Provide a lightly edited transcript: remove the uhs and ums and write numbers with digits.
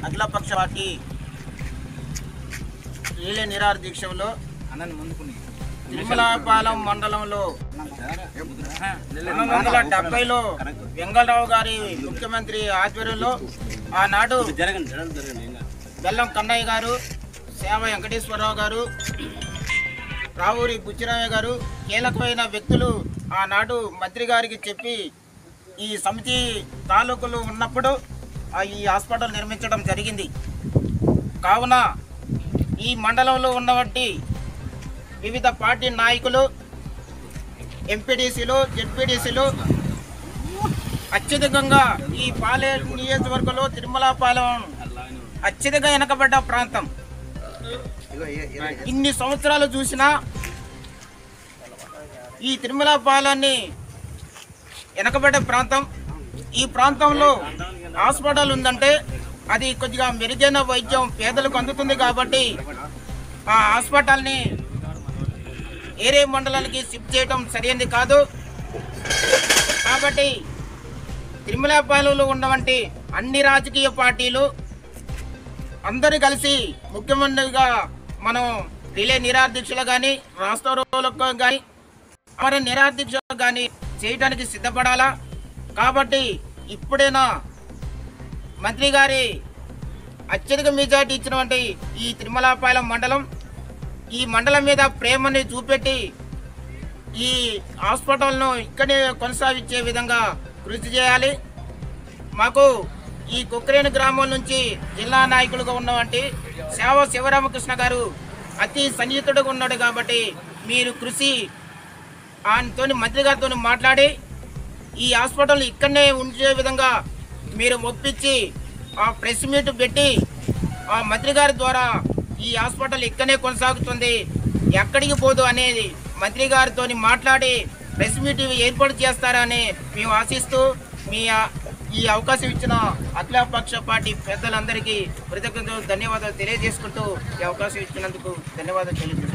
అఖిలపక్ష party relay నిరాహార దీక్షలో తిరుమలపాలెం మండలంలో 1970లో వెంగళరావు గారి ముఖ్యమంత్రి ఆధ్వర్యంలో ఆనాడు బెల్లం కన్నయ్య గారు, సేవ వెంకటేశ్వరరావు గారు, రావూరి బుచ్చిరామయ్య గారు కీలకమైన వ్యక్తులు ఆనాడు మంత్రి గారికి చెప్పి ఈ సమితి తాలూకులు ఉన్నప్పుడు ఈ హాస్పిటల్ నిర్మించడం జరిగింది. కావున ఈ మండలంలో ఉన్నటువంటి వివిధ పార్టీ నాయకులు, ఎంపీటీసీలు, జెడ్పీటీసీలు అత్యధికంగా ఈ పాలేరు నియోజకవర్గంలో తిరుమలపాలెం అత్యధికంగా వెనకబడ్డ ప్రాంతం. ఇన్ని సంవత్సరాలు చూసినా ఈ తిరుమలపాలెన్ని వెనకబడ్డ ప్రాంతం. ఈ ప్రాంతంలో హాస్పిటల్ ఉందంటే అది కొద్దిగా మెరుగైన వైద్యం పేదలకు అందుతుంది కాబట్టి ఆ హాస్పిటల్ని ఏరే మండలానికి షిఫ్ట్ చేయడం సరైనది కాదు. కాబట్టి తిరుమలపాలెంలో ఉన్నటువంటి అన్ని రాజకీయ పార్టీలు అందరూ కలిసి ముఖ్యమంత్రిగా మనం రిలే నిరాహార దీక్షలు కానీ, రాష్ట్ర రోడ్లకు కానీ, మరి నిరాహార దీక్షలు కానీ చేయడానికి సిద్ధపడాలా. కాబట్టి ఇప్పుడైనా మంత్రి గారి అత్యధిక మెజార్టీ ఇచ్చినటువంటి ఈ తిరుమలపాలెం మండలం, ఈ మండలం మీద ప్రేమని చూపెట్టి ఈ హాస్పిటల్ను ఇక్కడే కొనసాగించే విధంగా కృషి చేయాలి. మాకు ఈ కుక్రేని గ్రామం నుంచి జిల్లా నాయకులుగా ఉన్నటువంటి సేవ శివరామకృష్ణ గారు అతి సన్నిహితుడుగా ఉన్నాడు. కాబట్టి మీరు కృషి ఆయనతో మంత్రి గారితో మాట్లాడి ఈ హాస్పిటల్ ఇక్కడనే ఉంచే విధంగా మీరు ఒప్పించి ఆ ప్రెస్ మీట్ పెట్టి ఆ మంత్రి గారి ద్వారా ఈ హాస్పిటల్ ఇక్కడనే కొనసాగుతుంది, ఎక్కడికి పోదు అనేది మంత్రి గారితో మాట్లాడి ప్రెస్ మీట్ ఏర్పాటు చేస్తారని మేము ఆశిస్తూ ఈ అవకాశం ఇచ్చిన అఖిలపక్ష పార్టీ పెద్దలందరికీ కృతజ్ఞతలు, ధన్యవాదాలు తెలియజేసుకుంటూ ఈ అవకాశం ఇచ్చినందుకు ధన్యవాదాలు తెలియజేస్తున్నాను.